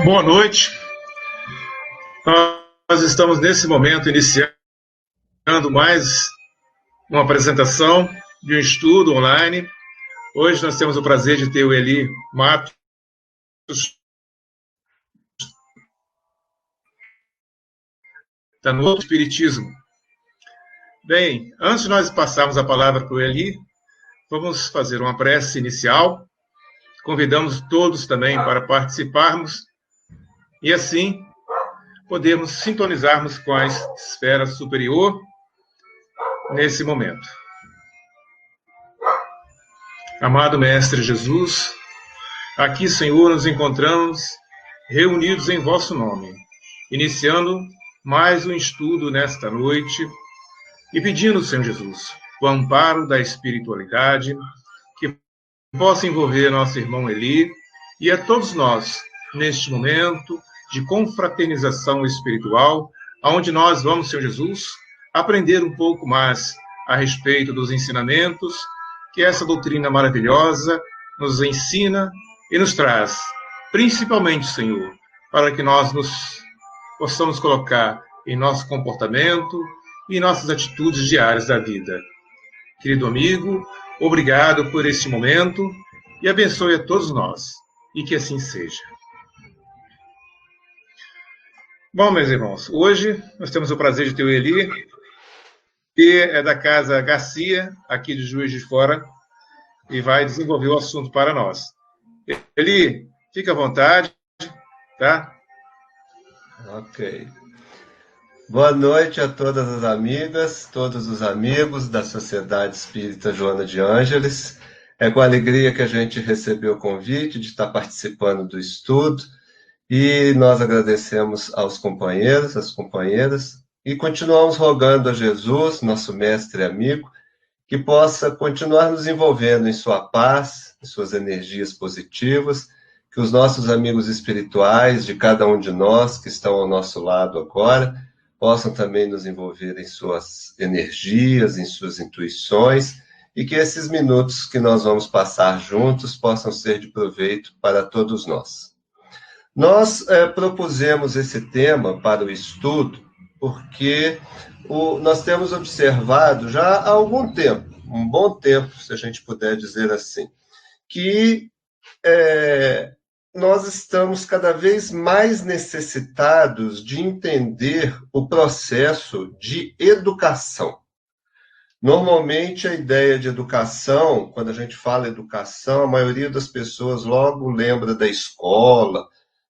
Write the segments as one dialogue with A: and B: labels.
A: Boa noite. Nós estamos nesse momento iniciando mais uma apresentação de um estudo online. Hoje nós temos o prazer de ter o Eli Matos, está no Espiritismo. Bem, antes de nós passarmos a palavra para o Eli, vamos fazer uma prece inicial. Convidamos todos também para participarmos e assim podemos sintonizarmos com a esfera superior nesse momento. Amado Mestre Jesus, aqui, Senhor, nos encontramos reunidos em vosso nome, iniciando mais um estudo nesta noite e pedindo, Senhor Jesus, o amparo da espiritualidade que possa envolver nosso irmão Eli e a todos nós neste momento de confraternização espiritual, onde nós vamos, Senhor Jesus, aprender um pouco mais a respeito dos ensinamentos que essa doutrina maravilhosa nos ensina e nos traz, principalmente, Senhor, para que nós possamos colocar em nosso comportamento e em nossas atitudes diárias da vida. Querido amigo, obrigado por este momento e abençoe a todos nós, e que assim seja. Bom, meus irmãos, hoje nós temos o prazer de ter o Eli, que é da Casa Garcia, aqui de Juiz de Fora, e vai desenvolver o assunto para nós. Eli, fica à vontade, tá?
B: Ok. Boa noite a todas as amigas, todos os amigos da Sociedade Espírita Joana de Ângeles. É com alegria que a gente recebeu o convite de estar participando do estudo e nós agradecemos aos companheiros, às companheiras e continuamos rogando a Jesus, nosso mestre e amigo, que possa continuar nos envolvendo em sua paz, em suas energias positivas, que os nossos amigos espirituais de cada um de nós que estão ao nosso lado agora possam também nos envolver em suas energias, em suas intuições, e que esses minutos que nós vamos passar juntos possam ser de proveito para todos nós. Nós propusemos esse tema para o estudo porque nós temos observado já há algum tempo, um bom tempo, se a gente puder dizer assim, que nós estamos cada vez mais necessitados de entender o processo de educação. Normalmente, a ideia de educação, quando a gente fala educação, a maioria das pessoas logo lembra da escola,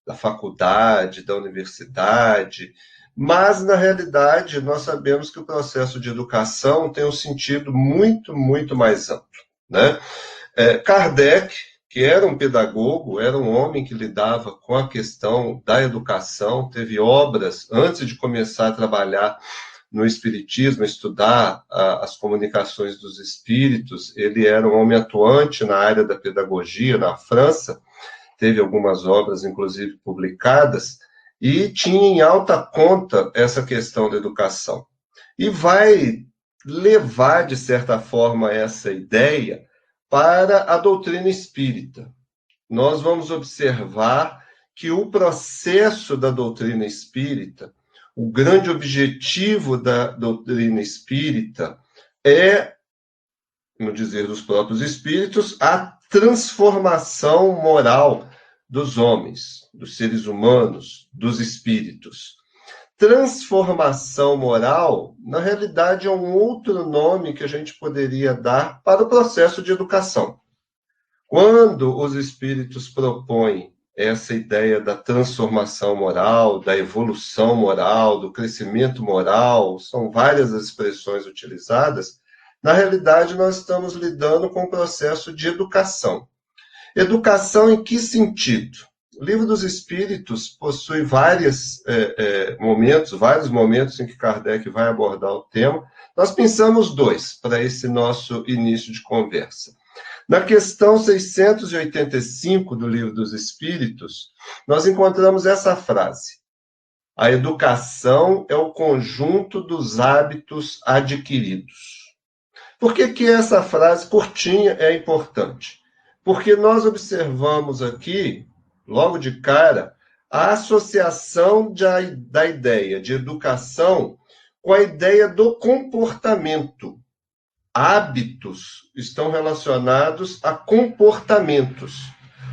B: da faculdade, da universidade, mas, na realidade, nós sabemos que o processo de educação tem um sentido muito, muito mais amplo, né? Kardec, que era um pedagogo, era um homem que lidava com a questão da educação, teve obras, antes de começar a trabalhar no Espiritismo, a estudar as comunicações dos espíritos, ele era um homem atuante na área da pedagogia, na França, teve algumas obras, inclusive, publicadas, e tinha em alta conta essa questão da educação. E vai levar, de certa forma, essa ideia para a doutrina espírita. Nós vamos observar que o processo da doutrina espírita, o grande objetivo da doutrina espírita é, no dizer dos próprios espíritos, a transformação moral dos homens, dos seres humanos, dos espíritos. Transformação moral, na realidade, é um outro nome que a gente poderia dar para o processo de educação. Quando os espíritos propõem essa ideia da transformação moral, da evolução moral, do crescimento moral, são várias as expressões utilizadas, na realidade nós estamos lidando com o processo de educação. Educação em que sentido? O Livro dos Espíritos possui vários momentos em que Kardec vai abordar o tema. Nós pensamos dois para esse nosso início de conversa. Na questão 685 do Livro dos Espíritos, nós encontramos essa frase: a educação é o conjunto dos hábitos adquiridos. Por que essa frase curtinha é importante? Porque nós observamos aqui, logo de cara, a associação da ideia de educação com a ideia do comportamento. Hábitos estão relacionados a comportamentos.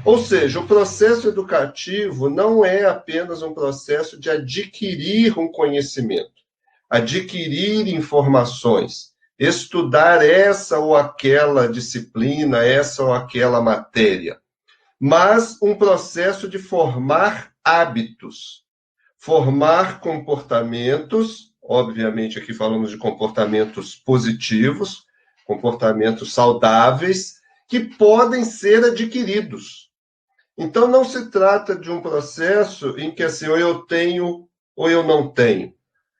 B: Ou seja, o processo educativo não é apenas um processo de adquirir um conhecimento, adquirir informações, estudar essa ou aquela disciplina, essa ou aquela matéria, mas um processo de formar hábitos, formar comportamentos, obviamente aqui falamos de comportamentos positivos, comportamentos saudáveis, que podem ser adquiridos. Então, não se trata de um processo em que assim, ou eu tenho ou eu não tenho.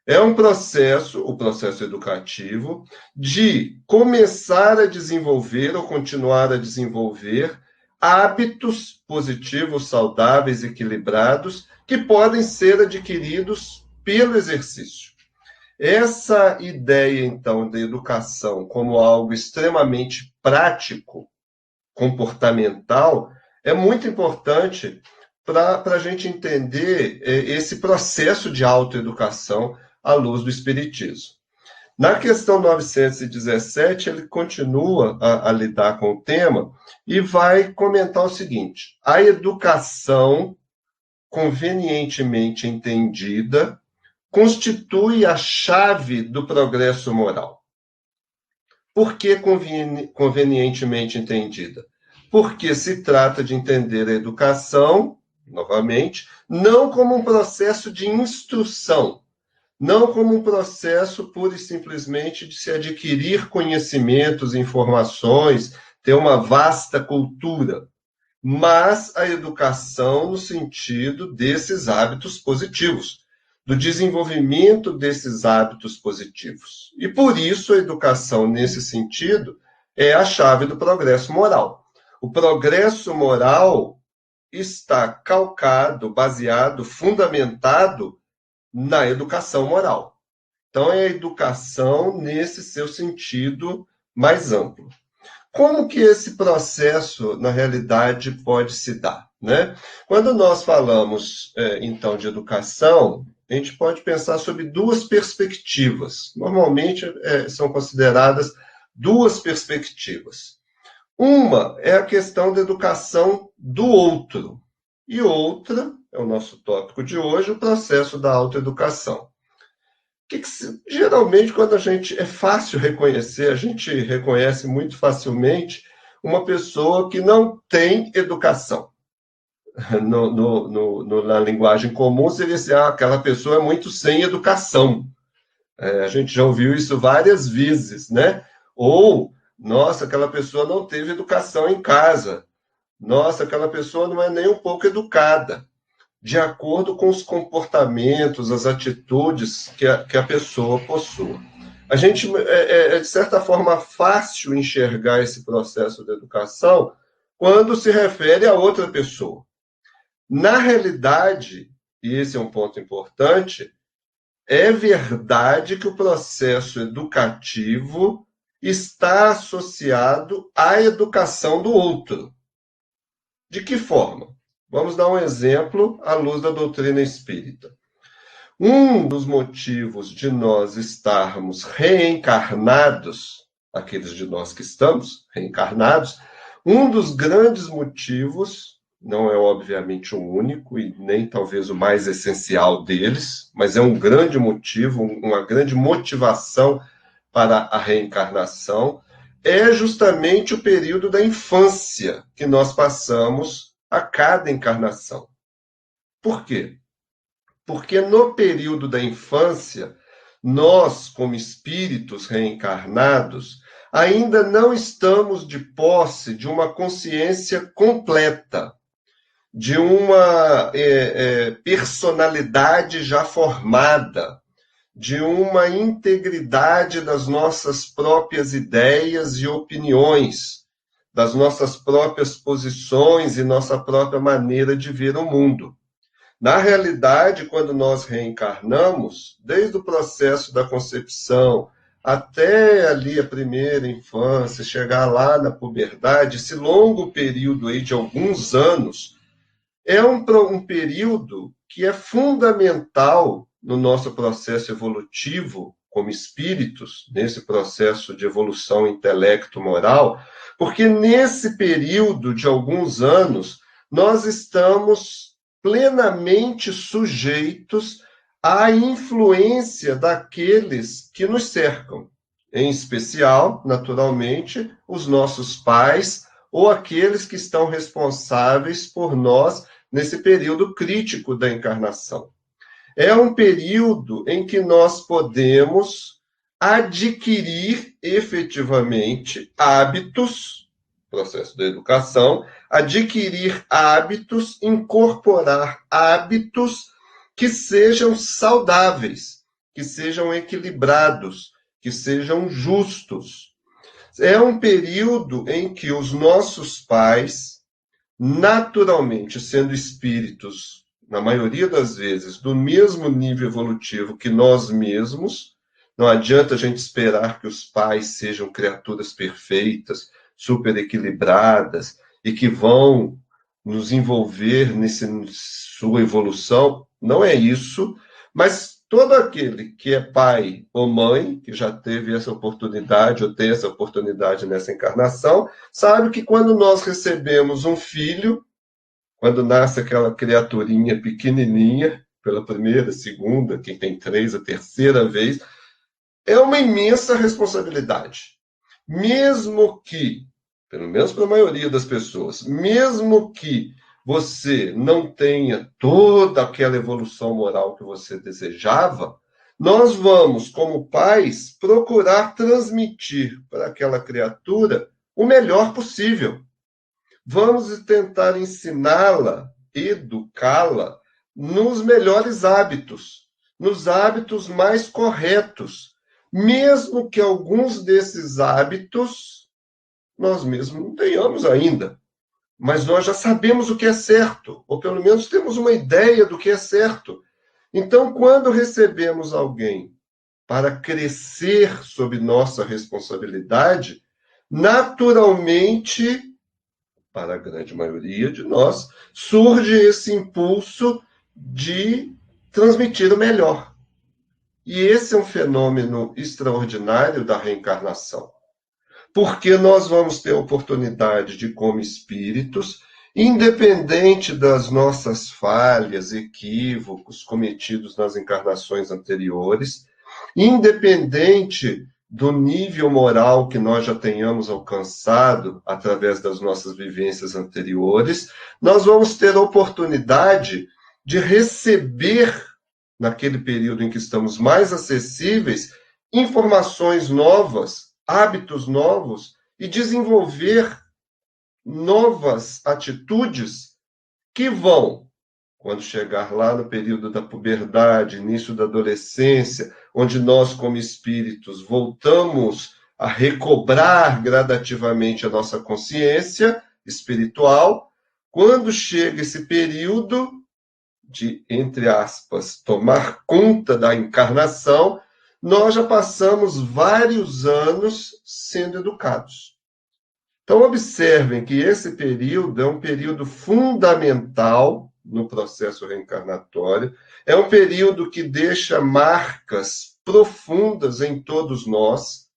B: É um processo, o processo educativo, de começar a desenvolver ou continuar a desenvolver hábitos positivos, saudáveis, equilibrados, que podem ser adquiridos pelo exercício. Essa ideia, então, da educação como algo extremamente prático, comportamental, é muito importante para a gente entender esse processo de autoeducação à luz do Espiritismo. Na questão 917, ele continua a lidar com o tema e vai comentar o seguinte: a educação, convenientemente entendida, constitui a chave do progresso moral. Por que convenientemente entendida? Porque se trata de entender a educação, novamente, não como um processo de instrução, não como um processo pura e simplesmente de se adquirir conhecimentos, informações, ter uma vasta cultura, mas a educação no sentido desses hábitos positivos, do desenvolvimento desses hábitos positivos. E por isso a educação, nesse sentido, é a chave do progresso moral. O progresso moral está calcado, baseado, fundamentado na educação moral. Então, é a educação nesse seu sentido mais amplo. Como que esse processo, na realidade, pode se dar, né? Quando nós falamos, então, de educação, a gente pode pensar sobre duas perspectivas. Normalmente, são consideradas duas perspectivas. Uma é a questão da educação do outro. E outra, é o nosso tópico de hoje, o processo da autoeducação. Geralmente, quando é fácil reconhecer, a gente reconhece muito facilmente uma pessoa que não tem educação. Na linguagem comum, seria assim, aquela pessoa é muito sem educação. A gente já ouviu isso várias vezes, né? Ou, nossa, aquela pessoa não teve educação em casa. Nossa, aquela pessoa não é nem um pouco educada, de acordo com os comportamentos, as atitudes que a pessoa possua. A gente, de certa forma, fácil enxergar esse processo de educação quando se refere a outra pessoa. Na realidade, e esse é um ponto importante, é verdade que o processo educativo está associado à educação do outro. De que forma? Vamos dar um exemplo à luz da doutrina espírita. Um dos motivos de nós estarmos reencarnados, aqueles de nós que estamos reencarnados, um dos grandes motivos, não é obviamente o único e nem talvez o mais essencial deles, mas é um grande motivo, uma grande motivação para a reencarnação, é justamente o período da infância que nós passamos a cada encarnação. Por quê? Porque no período da infância, nós, como espíritos reencarnados, ainda não estamos de posse de uma consciência completa, de uma personalidade já formada, de uma integridade das nossas próprias ideias e opiniões, das nossas próprias posições e nossa própria maneira de ver o mundo. Na realidade, quando nós reencarnamos, desde o processo da concepção até ali a primeira infância, chegar lá na puberdade, esse longo período aí de alguns anos, é um período que é fundamental no nosso processo evolutivo como espíritos, nesse processo de evolução intelecto-moral, porque nesse período de alguns anos, nós estamos plenamente sujeitos à influência daqueles que nos cercam, em especial, naturalmente, os nossos pais ou aqueles que estão responsáveis por nós nesse período crítico da encarnação. É um período em que nós podemos adquirir efetivamente hábitos, processo da educação, adquirir hábitos, incorporar hábitos que sejam saudáveis, que sejam equilibrados, que sejam justos. É um período em que os nossos pais, naturalmente sendo espíritos, na maioria das vezes, do mesmo nível evolutivo que nós mesmos, não adianta a gente esperar que os pais sejam criaturas perfeitas, super equilibradas, e que vão nos envolver nessa sua evolução. Não é isso, mas todo aquele que é pai ou mãe, que já teve essa oportunidade, ou tem essa oportunidade nessa encarnação, sabe que quando nós recebemos um filho, quando nasce aquela criaturinha pequenininha, pela primeira, segunda, quem tem 3, a terceira vez, é uma imensa responsabilidade. Mesmo que, pelo menos para a maioria das pessoas, mesmo que você não tenha toda aquela evolução moral que você desejava, nós vamos, como pais, procurar transmitir para aquela criatura o melhor possível. Vamos tentar ensiná-la, educá-la nos melhores hábitos, nos hábitos mais corretos, mesmo que alguns desses hábitos nós mesmos não tenhamos ainda. Mas nós já sabemos o que é certo, ou pelo menos temos uma ideia do que é certo. Então, quando recebemos alguém para crescer sob nossa responsabilidade, naturalmente, para a grande maioria de nós, surge esse impulso de transmitir o melhor. E esse é um fenômeno extraordinário da reencarnação. Porque nós vamos ter a oportunidade de, como espíritos, independente das nossas falhas, equívocos cometidos nas encarnações anteriores, independente do nível moral que nós já tenhamos alcançado através das nossas vivências anteriores, nós vamos ter a oportunidade de receber, naquele período em que estamos mais acessíveis, informações novas, hábitos novos e desenvolver novas atitudes que vão, quando chegar lá no período da puberdade, início da adolescência, onde nós, como espíritos, voltamos a recobrar gradativamente a nossa consciência espiritual, quando chega esse período de, entre aspas, tomar conta da encarnação, nós já passamos vários anos sendo educados. Então, observem que esse período é um período fundamental no processo reencarnatório, é um período que deixa marcas profundas em todos nós.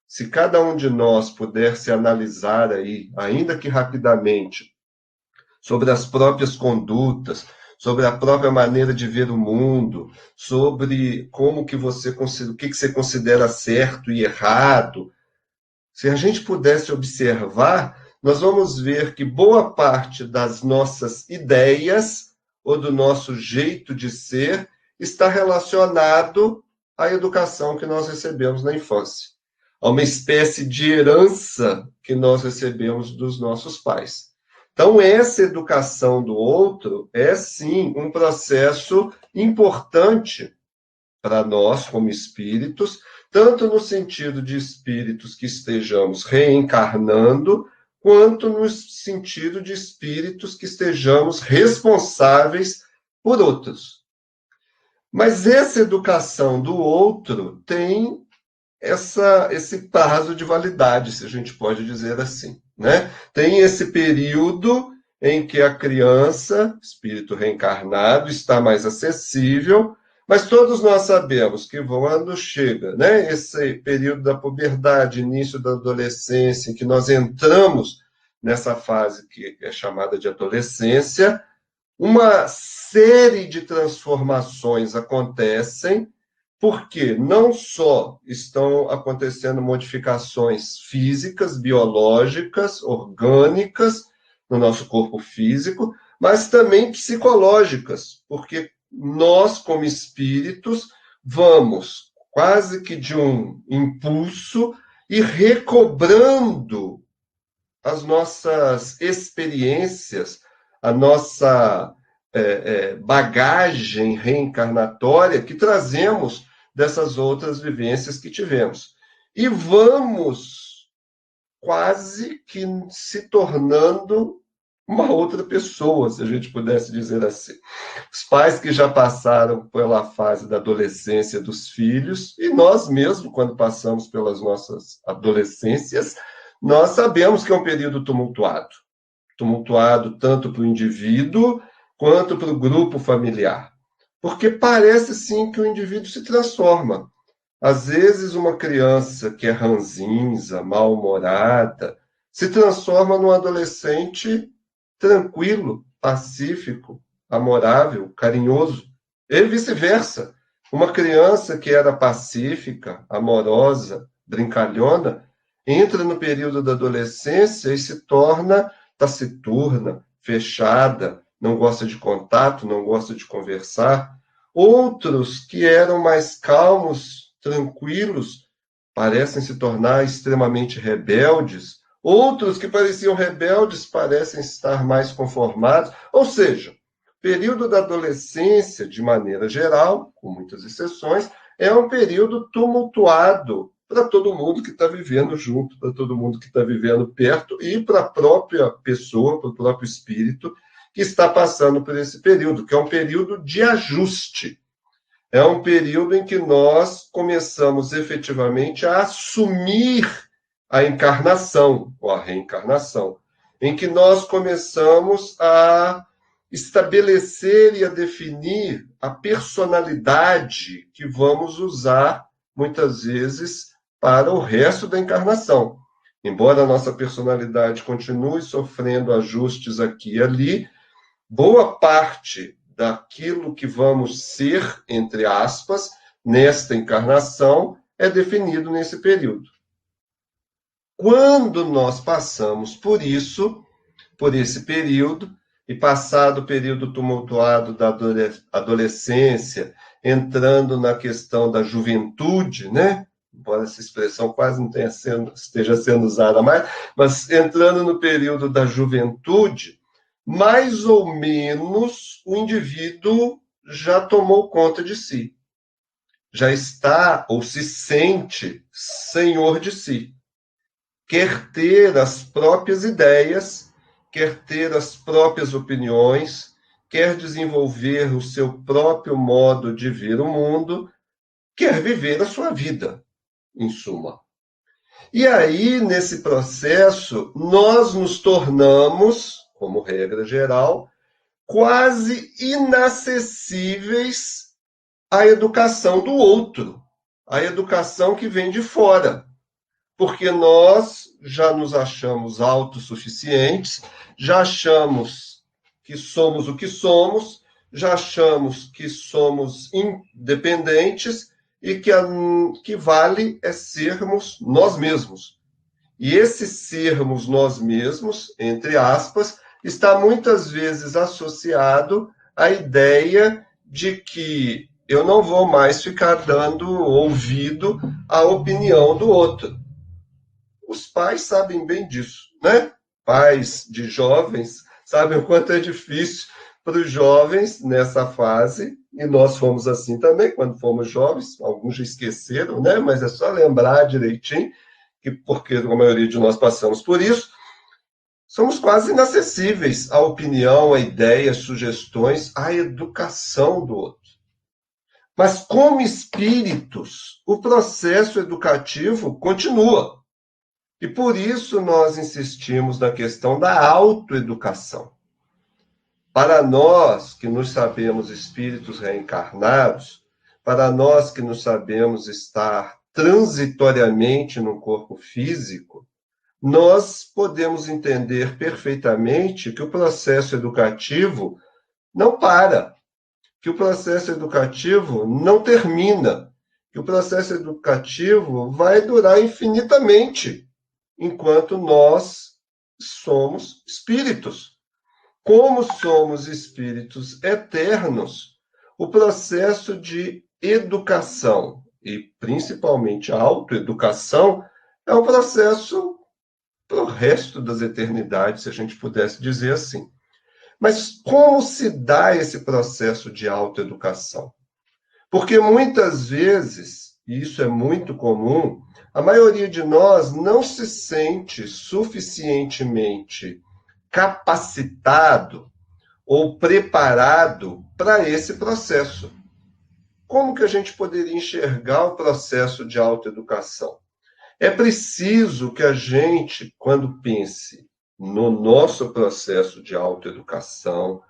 B: Se cada um de nós puder se analisar aí, ainda que rapidamente, sobre as próprias condutas, sobre a própria maneira de ver o mundo, sobre como que o que você considera certo e errado. Se a gente pudesse observar, nós vamos ver que boa parte das nossas ideias ou do nosso jeito de ser está relacionado à educação que nós recebemos na infância, a uma espécie de herança que nós recebemos dos nossos pais. Então, essa educação do outro é, sim, um processo importante para nós, como espíritos, tanto no sentido de espíritos que estejamos reencarnando, quanto no sentido de espíritos que estejamos responsáveis por outros. Mas essa educação do outro tem esse prazo de validade, se a gente pode dizer assim, né? Tem esse período em que a criança, espírito reencarnado, está mais acessível, mas todos nós sabemos que quando chega, né, esse período da puberdade, início da adolescência, em que nós entramos nessa fase que é chamada de adolescência, uma série de transformações acontecem, porque não só estão acontecendo modificações físicas, biológicas, orgânicas no nosso corpo físico, mas também psicológicas, porque nós, como espíritos, vamos quase que de um impulso e recobrando as nossas experiências, a nossa bagagem reencarnatória que trazemos dessas outras vivências que tivemos. E vamos quase que se tornando uma outra pessoa, se a gente pudesse dizer assim. Os pais que já passaram pela fase da adolescência dos filhos, e nós mesmos, quando passamos pelas nossas adolescências, nós sabemos que é um período tumultuado. Tumultuado tanto para o indivíduo quanto para o grupo familiar. Porque parece, sim, que o indivíduo se transforma. Às vezes, uma criança que é ranzinza, mal-humorada, se transforma num adolescente tranquilo, pacífico, amorável, carinhoso. E vice-versa. Uma criança que era pacífica, amorosa, brincalhona, entra no período da adolescência e se torna taciturna, fechada, não gosta de contato, não gosta de conversar. Outros que eram mais calmos, tranquilos, parecem se tornar extremamente rebeldes. Outros que pareciam rebeldes parecem estar mais conformados. Ou seja, o período da adolescência, de maneira geral, com muitas exceções, é um período tumultuado para todo mundo que está vivendo junto, para todo mundo que está vivendo perto e para a própria pessoa, para o próprio espírito que está passando por esse período, que é um período de ajuste. É um período em que nós começamos efetivamente a assumir a encarnação, ou a reencarnação, em que nós começamos a estabelecer e a definir a personalidade que vamos usar, muitas vezes, para o resto da encarnação. Embora a nossa personalidade continue sofrendo ajustes aqui e ali, boa parte daquilo que vamos ser, entre aspas, nesta encarnação, é definido nesse período. Quando nós passamos por isso, por esse período, e passado o período tumultuado da adolescência, entrando na questão da juventude, né? Embora essa expressão quase não esteja sendo usada mais, mas entrando no período da juventude, mais ou menos o indivíduo já tomou conta de si. Já está ou se sente senhor de si. Quer ter as próprias ideias, quer ter as próprias opiniões, quer desenvolver o seu próprio modo de ver o mundo, quer viver a sua vida, em suma. E aí, nesse processo, nós nos tornamos, como regra geral, quase inacessíveis à educação do outro, à educação que vem de fora. Porque nós já nos achamos autossuficientes, já achamos que somos o que somos, já achamos que somos independentes e que vale é sermos nós mesmos. E esse sermos nós mesmos, entre aspas, está muitas vezes associado à ideia de que eu não vou mais ficar dando ouvido à opinião do outro. Os pais sabem bem disso, né? Pais de jovens sabem o quanto é difícil para os jovens nessa fase, e nós fomos assim também quando fomos jovens, alguns já esqueceram, né? Mas é só lembrar direitinho, porque a maioria de nós passamos por isso, somos quase inacessíveis à opinião, à ideia, às sugestões, à educação do outro. Mas como espíritos, o processo educativo continua. E por isso nós insistimos na questão da autoeducação. Para nós que nos sabemos espíritos reencarnados, para nós que nos sabemos estar transitoriamente no corpo físico, nós podemos entender perfeitamente que o processo educativo não para, que o processo educativo não termina, que o processo educativo vai durar infinitamente, enquanto nós somos espíritos. Como somos espíritos eternos, o processo de educação, e principalmente a autoeducação, é um processo para o resto das eternidades, se a gente pudesse dizer assim. Mas como se dá esse processo de autoeducação? Porque muitas vezes, e isso é muito comum, a maioria de nós não se sente suficientemente capacitado ou preparado para esse processo. Como que a gente poderia enxergar o processo de autoeducação? É preciso que a gente, quando pense no nosso processo de autoeducação,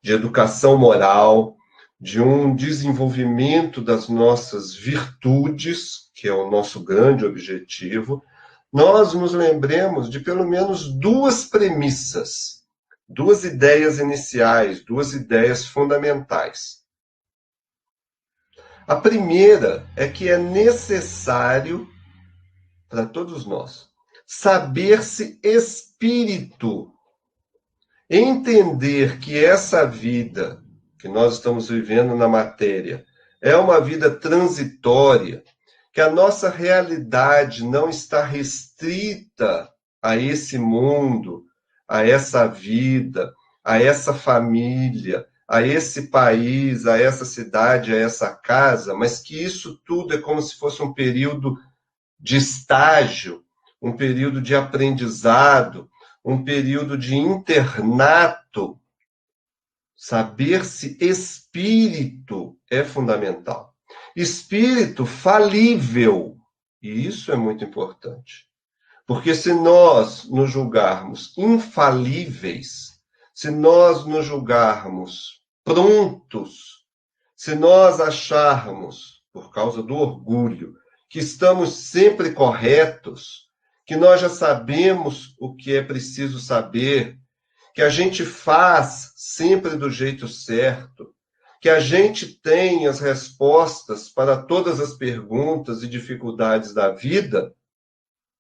B: de educação moral, de um desenvolvimento das nossas virtudes, que é o nosso grande objetivo, nós nos lembremos de pelo menos duas premissas, duas ideias iniciais, duas ideias fundamentais. A primeira é que é necessário, para todos nós, saber-se espírito, entender que essa vida que nós estamos vivendo na matéria é uma vida transitória, que a nossa realidade não está restrita a esse mundo, a essa vida, a essa família, a esse país, a essa cidade, a essa casa, mas que isso tudo é como se fosse um período de estágio, um período de aprendizado, um período de internato. Saber-se espírito é fundamental. Espírito falível, e isso é muito importante. Porque se nós nos julgarmos infalíveis, se nós nos julgarmos prontos, se nós acharmos, por causa do orgulho, que estamos sempre corretos, que nós já sabemos o que é preciso saber, que a gente faz sempre do jeito certo, que a gente tem as respostas para todas as perguntas e dificuldades da vida,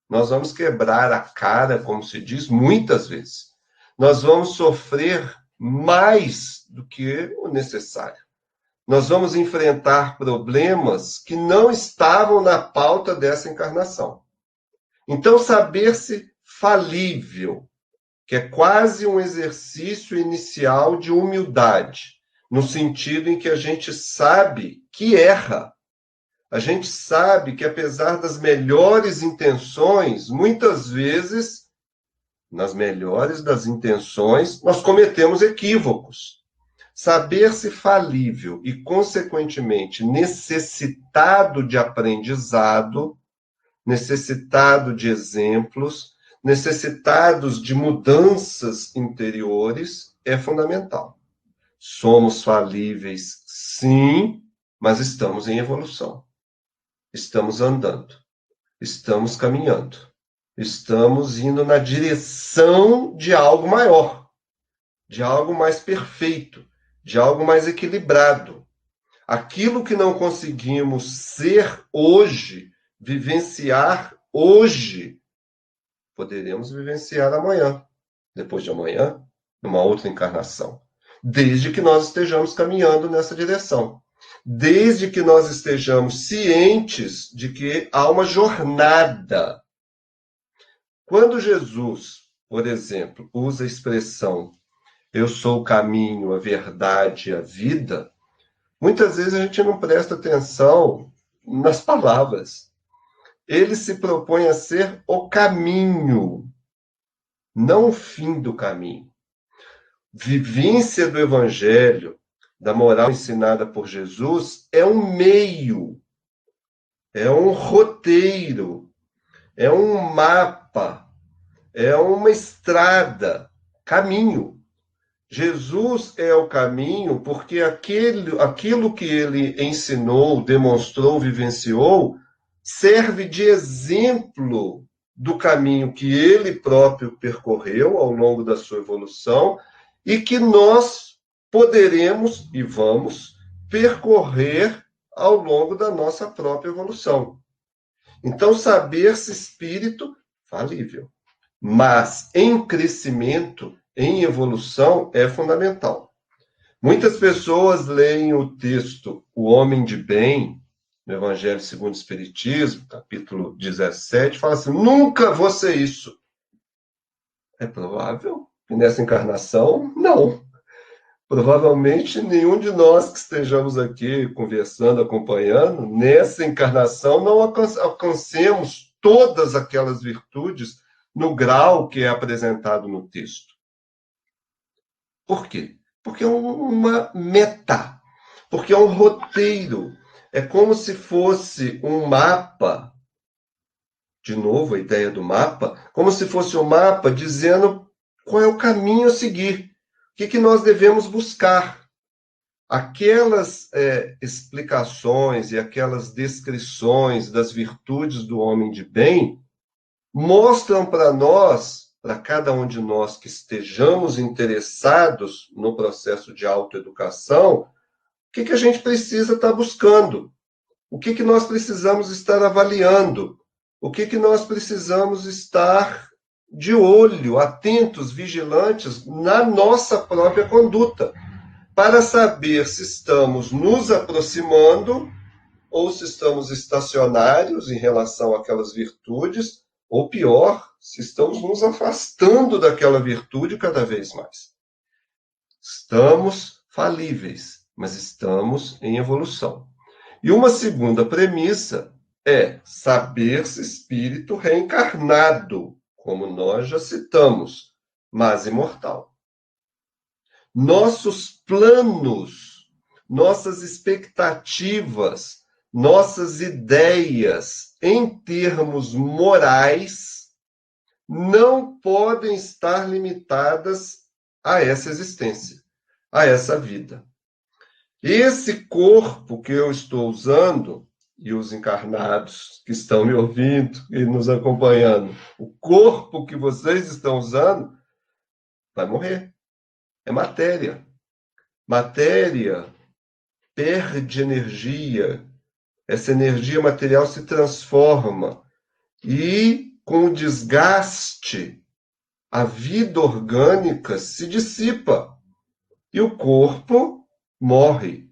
B: nós vamos quebrar a cara, como se diz, muitas vezes. Nós vamos sofrer mais do que o necessário. Nós vamos enfrentar problemas que não estavam na pauta dessa encarnação. Então, saber-se falível, que é quase um exercício inicial de humildade, no sentido em que a gente sabe que erra. A gente sabe que, apesar das melhores intenções, muitas vezes, nas melhores das intenções, nós cometemos equívocos. Saber-se falível e, consequentemente, necessitado de aprendizado, necessitado de exemplos, necessitados de mudanças interiores, é fundamental. Somos falíveis, sim, mas estamos em evolução. Estamos andando, estamos caminhando, estamos indo na direção de algo maior, de algo mais perfeito, de algo mais equilibrado. Aquilo que não conseguimos ser hoje, vivenciar hoje, poderemos vivenciar amanhã, depois de amanhã, numa outra encarnação. Desde que nós estejamos caminhando nessa direção. Desde que nós estejamos cientes de que há uma jornada. Quando Jesus, por exemplo, usa a expressão eu sou o caminho, a verdade e a vida, muitas vezes a gente não presta atenção nas palavras. Ele se propõe a ser o caminho, não o fim do caminho. Vivência do Evangelho, da moral ensinada por Jesus, é um meio, é um roteiro, é um mapa, é uma estrada, caminho. Jesus é o caminho porque aquilo que ele ensinou, demonstrou, vivenciou, serve de exemplo do caminho que ele próprio percorreu ao longo da sua evolução e que nós poderemos e vamos percorrer ao longo da nossa própria evolução. Então, saber-se espírito, falível. Mas em crescimento, em evolução, é fundamental. Muitas pessoas leem o texto O Homem de Bem, no Evangelho segundo o Espiritismo, capítulo 17, e falam assim, nunca vou ser isso. É provável que nessa encarnação, não. Provavelmente nenhum de nós que estejamos aqui conversando, acompanhando, nessa encarnação não alcancemos todas aquelas virtudes no grau que é apresentado no texto. Por quê? Porque é uma meta, porque é um roteiro. É como se fosse um mapa, de novo a ideia do mapa, como se fosse um mapa dizendo qual é o caminho a seguir. O que nós devemos buscar? Aquelas explicações e aquelas descrições das virtudes do homem de bem mostram para nós, para cada um de nós que estejamos interessados no processo de autoeducação, o que a gente precisa estar buscando, o que nós precisamos estar avaliando, o que nós precisamos estar de olho, atentos, vigilantes na nossa própria conduta, para saber se estamos nos aproximando ou se estamos estacionários em relação àquelas virtudes, ou pior, se estamos nos afastando daquela virtude cada vez mais. Estamos falíveis, mas estamos em evolução. E uma segunda premissa é saber-se espírito reencarnado, como nós já citamos, mas imortal. Nossos planos, nossas expectativas, nossas ideias em termos morais não podem estar limitadas a essa existência, a essa vida. Esse corpo que eu estou usando, e os encarnados que estão me ouvindo e nos acompanhando, o corpo que vocês estão usando vai morrer. É matéria. Matéria perde energia. Essa energia material se transforma. E, com o desgaste, a vida orgânica se dissipa. E o corpo morre.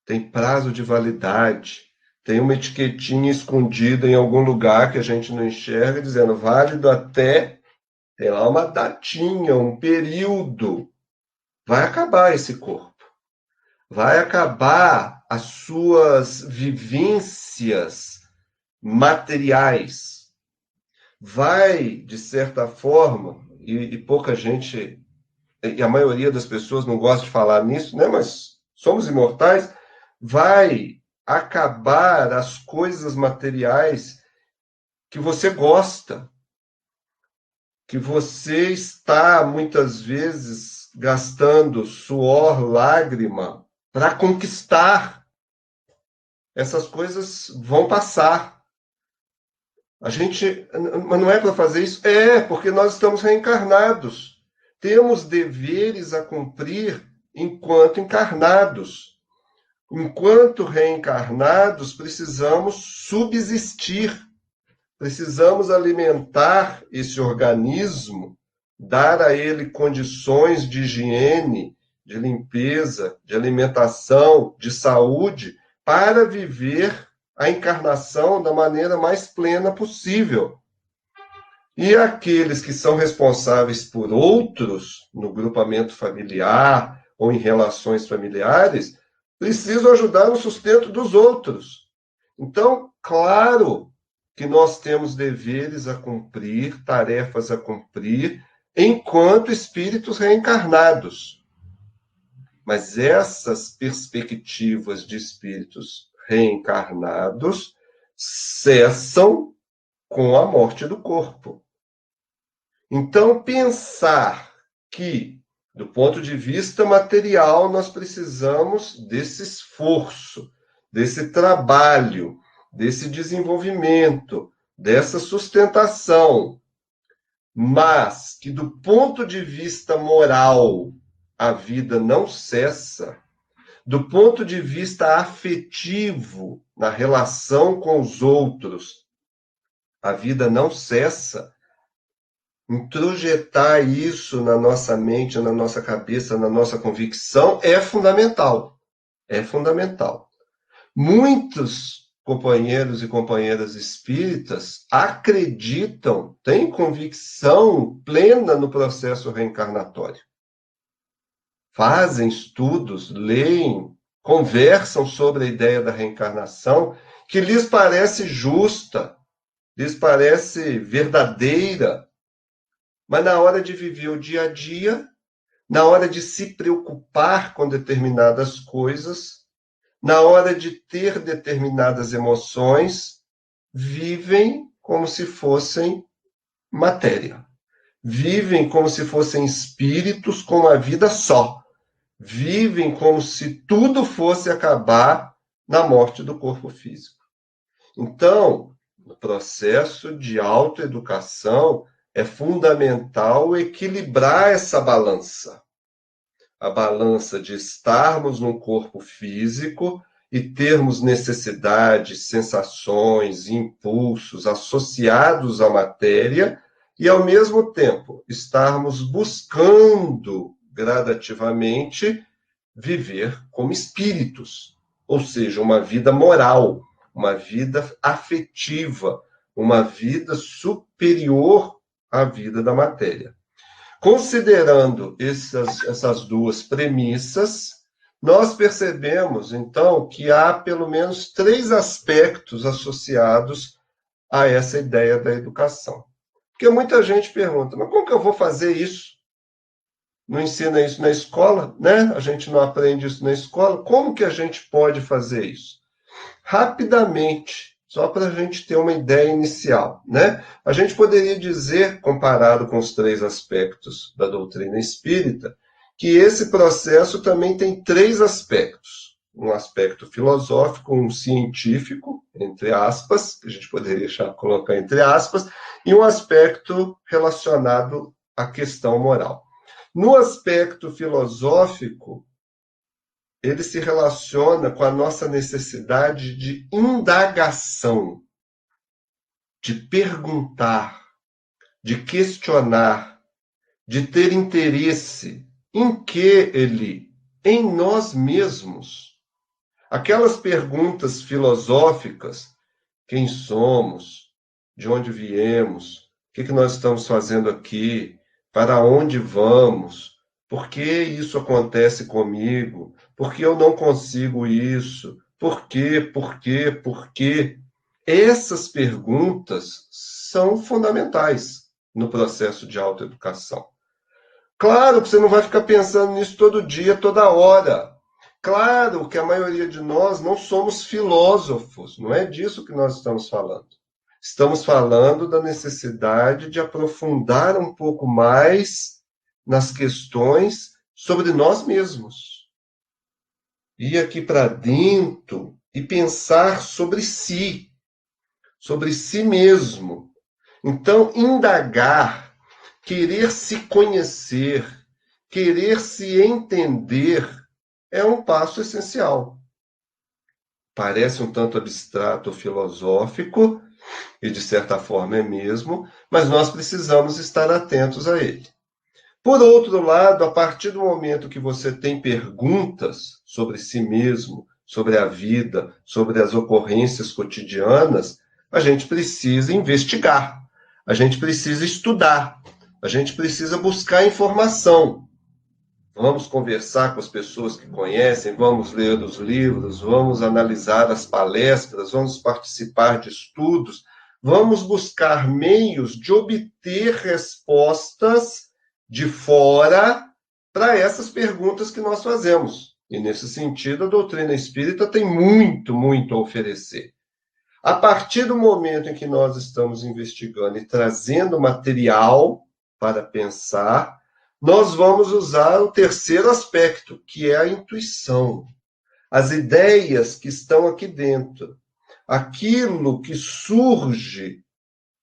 B: Tem prazo de validade. Tem uma etiquetinha escondida em algum lugar que a gente não enxerga, dizendo válido até, tem lá uma datinha, um período. Vai acabar esse corpo. Vai acabar as suas vivências materiais. Vai, de certa forma, e pouca gente, e a maioria das pessoas não gosta de falar nisso, né? Mas somos imortais, vai acabar as coisas materiais que você gosta, que você está, muitas vezes, gastando suor, lágrima, para conquistar. Essas coisas vão passar. A gente, mas não é para fazer isso? É, porque nós estamos reencarnados. Temos deveres a cumprir enquanto encarnados. Enquanto reencarnados, precisamos subsistir. Precisamos alimentar esse organismo, dar a ele condições de higiene, de limpeza, de alimentação, de saúde, para viver a encarnação da maneira mais plena possível. E aqueles que são responsáveis por outros, no grupamento familiar ou em relações familiares, precisam ajudar no sustento dos outros. Então, claro que nós temos deveres a cumprir, tarefas a cumprir, enquanto espíritos reencarnados. Mas essas perspectivas de espíritos reencarnados cessam com a morte do corpo. Então, pensar que Do ponto de vista material, nós precisamos desse esforço, desse trabalho, desse desenvolvimento, dessa sustentação. Mas que do ponto de vista moral, a vida não cessa, do ponto de vista afetivo, na relação com os outros, a vida não cessa. Introjetar isso na nossa mente, na nossa cabeça, na nossa convicção é fundamental. É fundamental. Muitos companheiros e companheiras espíritas acreditam, têm convicção plena no processo reencarnatório. Fazem estudos, leem, conversam sobre a ideia da reencarnação, que lhes parece justa, lhes parece verdadeira, mas na hora de viver o dia a dia, na hora de se preocupar com determinadas coisas, na hora de ter determinadas emoções, vivem como se fossem matéria. Vivem como se fossem espíritos com uma vida só. Vivem como se tudo fosse acabar na morte do corpo físico. Então, no processo de autoeducação, é fundamental equilibrar essa balança. A balança de estarmos num corpo físico e termos necessidades, sensações, impulsos associados à matéria e, ao mesmo tempo, estarmos buscando gradativamente viver como espíritos, ou seja, uma vida moral, uma vida afetiva, uma vida superior à vida da matéria. Considerando essas duas premissas, nós percebemos, então, que há pelo menos 3 aspectos associados a essa ideia da educação. Porque muita gente pergunta, mas como que eu vou fazer isso? Não ensina isso na escola, né? A gente não aprende isso na escola. Como que a gente pode fazer isso? Rapidamente, só para a gente ter uma ideia inicial, né? A gente poderia dizer, comparado com os 3 aspectos da doutrina espírita, que esse processo também tem 3 aspectos. Um aspecto filosófico, um científico, entre aspas, que a gente poderia colocar entre aspas, e um aspecto relacionado à questão moral. No aspecto filosófico, ele se relaciona com a nossa necessidade de indagação, de perguntar, de questionar, de ter interesse. Em que, Eli? Em nós mesmos. Aquelas perguntas filosóficas, quem somos, de onde viemos, o que nós estamos fazendo aqui, para onde vamos, por que isso acontece comigo, por que eu não consigo isso, por quê? Essas perguntas são fundamentais no processo de autoeducação. Claro que você não vai ficar pensando nisso todo dia, toda hora. Claro que a maioria de nós não somos filósofos, não é disso que nós estamos falando. Estamos falando da necessidade de aprofundar um pouco mais nas questões sobre nós mesmos. Ir aqui para dentro e pensar sobre si mesmo. Então, indagar, querer se conhecer, querer se entender, é um passo essencial. Parece um tanto abstrato ou filosófico, e de certa forma é mesmo, mas nós precisamos estar atentos a ele. Por outro lado, a partir do momento que você tem perguntas sobre si mesmo, sobre a vida, sobre as ocorrências cotidianas, a gente precisa investigar, a gente precisa estudar, a gente precisa buscar informação. Vamos conversar com as pessoas que conhecem, vamos ler os livros, vamos analisar as palestras, vamos participar de estudos, vamos buscar meios de obter respostas de fora para essas perguntas que nós fazemos. E, nesse sentido, a doutrina espírita tem muito, muito a oferecer. A partir do momento em que nós estamos investigando e trazendo material para pensar, nós vamos usar o terceiro aspecto, que é a intuição. As ideias que estão aqui dentro. Aquilo que surge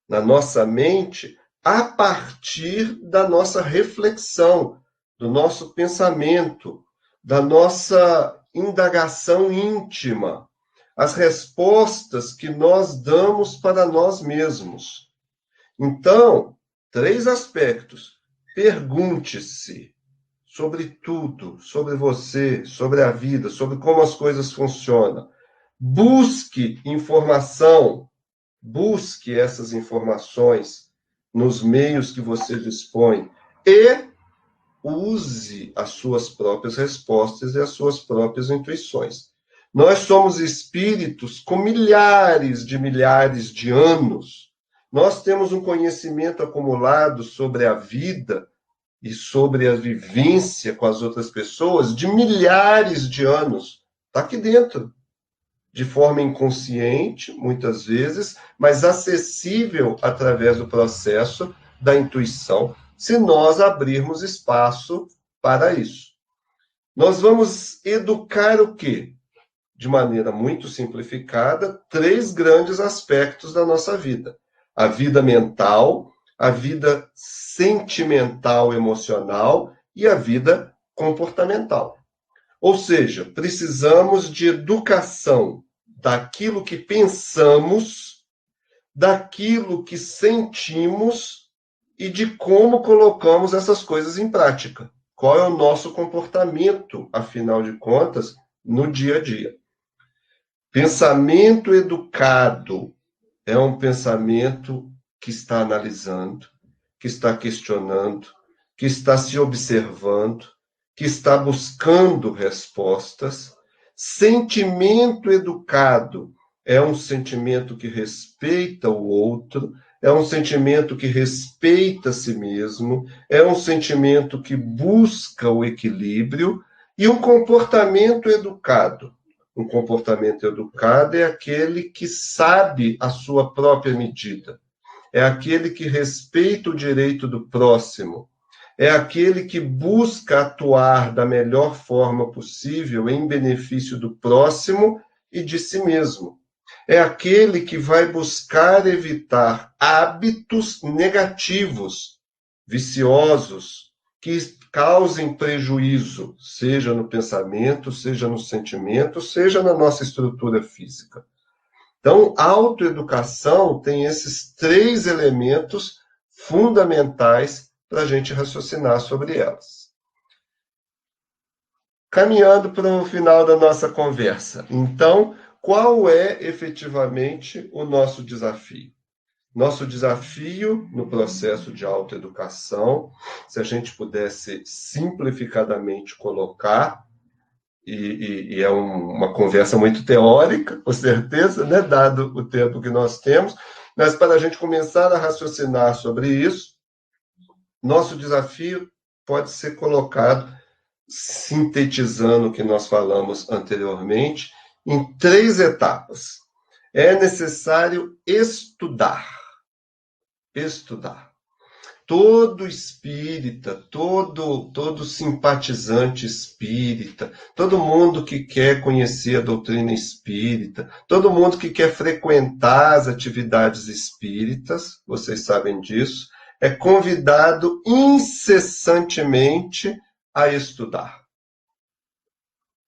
B: na nossa mente a partir da nossa reflexão, do nosso pensamento, da nossa indagação íntima, as respostas que nós damos para nós mesmos. Então, 3 aspectos. Pergunte-se sobre tudo, sobre você, sobre a vida, sobre como as coisas funcionam. Busque informação, busque essas informações nos meios que você dispõe e use as suas próprias respostas e as suas próprias intuições. Nós somos espíritos com milhares de anos. Nós temos um conhecimento acumulado sobre a vida e sobre a vivência com as outras pessoas de milhares de anos. Está aqui dentro. De forma inconsciente, muitas vezes, mas acessível através do processo da intuição, se nós abrirmos espaço para isso. Nós vamos educar o quê? De maneira muito simplificada, 3 grandes aspectos da nossa vida. A vida mental, a vida sentimental, emocional e a vida comportamental. Ou seja, precisamos de educação daquilo que pensamos, daquilo que sentimos e de como colocamos essas coisas em prática. Qual é o nosso comportamento, afinal de contas, no dia a dia. Pensamento educado é um pensamento que está analisando, que está questionando, que está se observando, que está buscando respostas. Sentimento educado é um sentimento que respeita o outro, é um sentimento que respeita a si mesmo, é um sentimento que busca o equilíbrio, e um comportamento educado. Um comportamento educado é aquele que sabe a sua própria medida, é aquele que respeita o direito do próximo, é aquele que busca atuar da melhor forma possível em benefício do próximo e de si mesmo. É aquele que vai buscar evitar hábitos negativos, viciosos, que causem prejuízo, seja no pensamento, seja no sentimento, seja na nossa estrutura física. Então, a autoeducação tem esses 3 elementos fundamentais para a gente raciocinar sobre elas. Caminhando para o final da nossa conversa. Então, qual é efetivamente o nosso desafio? Nosso desafio no processo de autoeducação, se a gente pudesse simplificadamente colocar, e é uma conversa muito teórica, com certeza, né, dado o tempo que nós temos, mas para a gente começar a raciocinar sobre isso, nosso desafio pode ser colocado, sintetizando o que nós falamos anteriormente, em 3 etapas. É necessário estudar. Estudar. Todo espírita, todo simpatizante espírita, todo mundo que quer conhecer a doutrina espírita, todo mundo que quer frequentar as atividades espíritas, vocês sabem disso, é convidado incessantemente a estudar.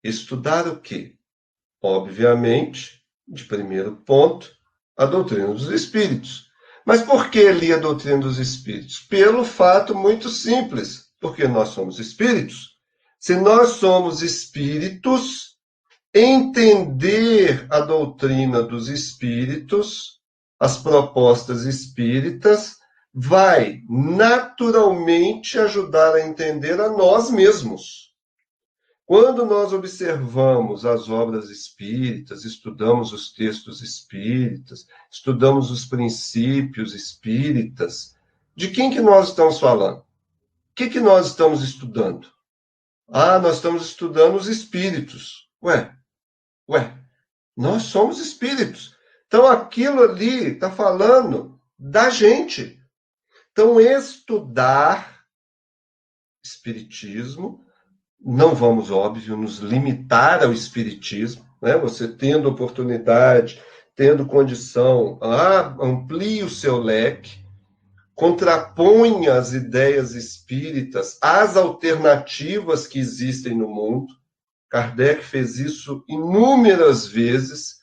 B: Estudar o quê? Obviamente, de primeiro ponto, a doutrina dos espíritos. Mas por que ler a doutrina dos espíritos? Pelo fato muito simples, porque nós somos espíritos. Se nós somos espíritos, entender a doutrina dos espíritos, as propostas espíritas, vai naturalmente ajudar a entender a nós mesmos. Quando nós observamos as obras espíritas, estudamos os textos espíritas, estudamos os princípios espíritas, de quem que nós estamos falando? O que nós estamos estudando? Nós estamos estudando os espíritos. Ué, nós somos espíritos. Então aquilo ali está falando da gente. Então estudar espiritismo. Não vamos, óbvio, nos limitar ao espiritismo, né? Você tendo oportunidade, tendo condição, amplie o seu leque, contraponha as ideias espíritas às alternativas que existem no mundo. Kardec fez isso inúmeras vezes.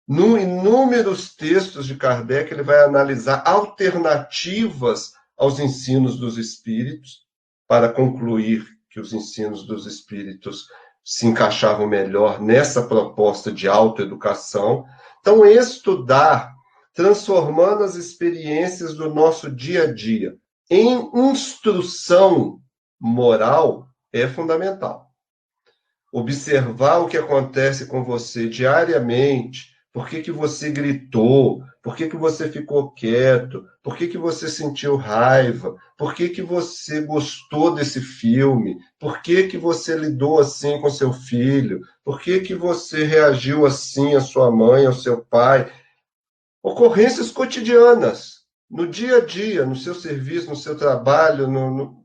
B: No inúmeros textos de Kardec, ele vai analisar alternativas aos ensinos dos espíritos, para concluir que os ensinos dos espíritos se encaixavam melhor nessa proposta de autoeducação. Então, estudar, transformando as experiências do nosso dia a dia em instrução moral, é fundamental. Observar o que acontece com você diariamente. Por que você gritou? Por que você ficou quieto? Por que você sentiu raiva? Por que você gostou desse filme? Por que você lidou assim com seu filho? Por que você reagiu assim à sua mãe, ao seu pai? Ocorrências cotidianas, no dia a dia, no seu serviço, no seu trabalho,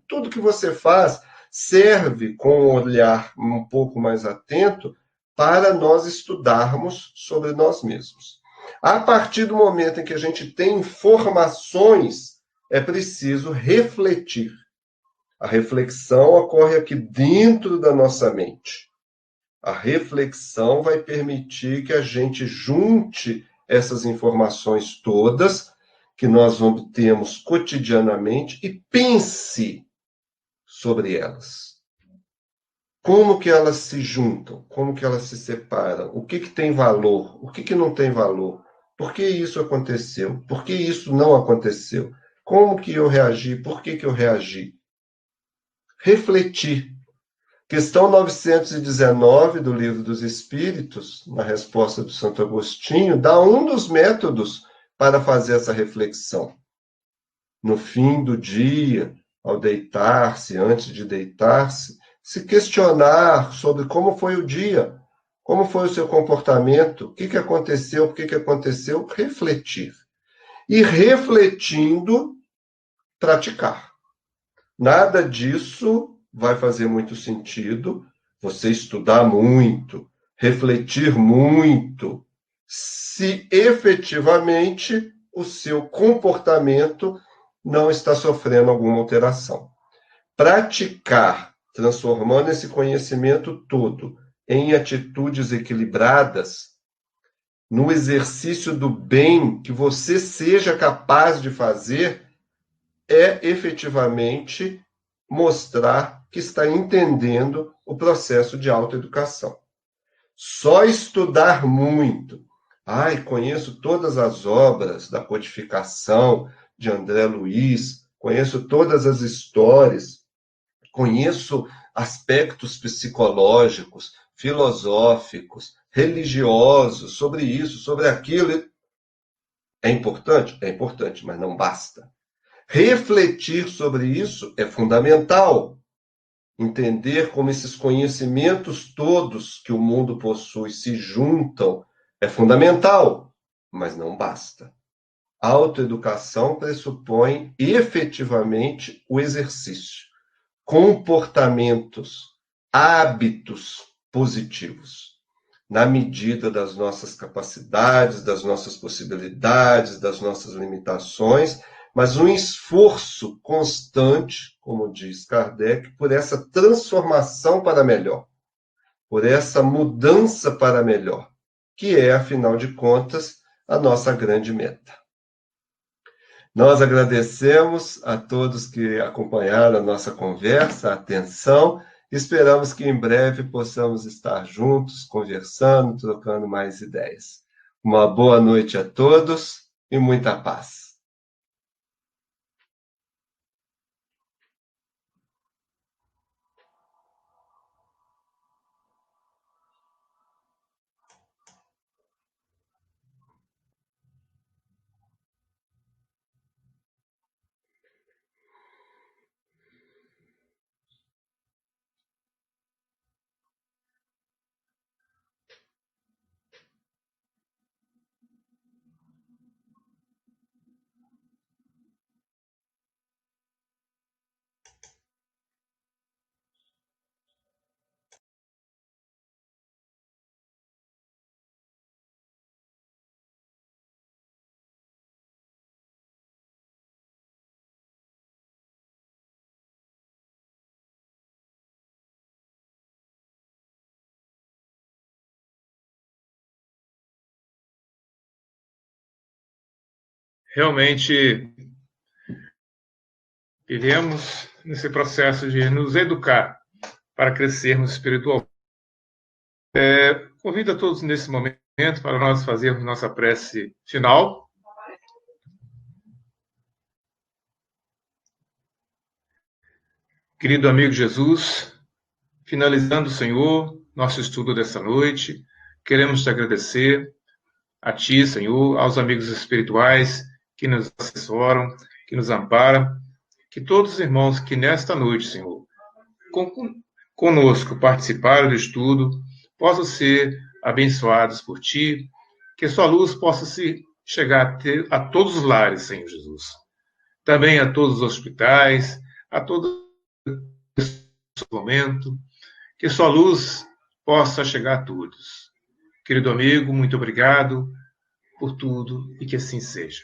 B: tudo que você faz, serve com um olhar um pouco mais atento para nós estudarmos sobre nós mesmos. A partir do momento em que a gente tem informações, é preciso refletir. A reflexão ocorre aqui dentro da nossa mente. A reflexão vai permitir que a gente junte essas informações todas que nós obtemos cotidianamente e pense sobre elas. Como que elas se juntam? Como que elas se separam? O que tem valor? O que não tem valor? Por que isso aconteceu? Por que isso não aconteceu? Como que eu reagi? Por que eu reagi? Refletir. Questão 919 do Livro dos Espíritos, na resposta do Santo Agostinho, dá um dos métodos para fazer essa reflexão. No fim do dia, ao deitar-se, antes de deitar-se, se questionar sobre como foi o dia, como foi o seu comportamento, o que aconteceu, por que aconteceu, refletir. E refletindo, praticar. Nada disso vai fazer muito sentido você estudar muito, refletir muito, se efetivamente o seu comportamento não está sofrendo alguma alteração. Praticar, transformando esse conhecimento todo em atitudes equilibradas, no exercício do bem que você seja capaz de fazer, é efetivamente mostrar que está entendendo o processo de autoeducação. Só estudar muito. Conheço todas as obras da codificação de André Luiz, conheço todas as histórias, conheço aspectos psicológicos, filosóficos, religiosos sobre isso, sobre aquilo. É importante? É importante, mas não basta. Refletir sobre isso é fundamental. Entender como esses conhecimentos todos que o mundo possui se juntam é fundamental, mas não basta. A autoeducação pressupõe efetivamente o exercício, comportamentos, hábitos positivos, na medida das nossas capacidades, das nossas possibilidades, das nossas limitações, mas um esforço constante, como diz Kardec, por essa transformação para melhor, por essa mudança para melhor, que é, afinal de contas, a nossa grande meta. Nós agradecemos a todos que acompanharam a nossa conversa, a atenção. Esperamos que em breve possamos estar juntos, conversando, trocando mais ideias. Uma boa noite a todos e muita paz.
A: realmente iremos nesse processo de nos educar para crescermos espiritualmente. Convido a todos nesse momento para nós fazermos nossa prece final. Querido amigo Jesus, finalizando, Senhor, nosso estudo dessa noite, queremos te agradecer a Ti, Senhor, aos amigos espirituais que nos assessoram, que nos amparam, que todos os irmãos que nesta noite, Senhor, conosco participaram do estudo, possam ser abençoados por Ti, que Sua luz possa se chegar a todos os lares, Senhor Jesus. Também a todos os hospitais, a todos nesse momento, que Sua luz possa chegar a todos. Querido amigo, muito obrigado por tudo e que assim seja.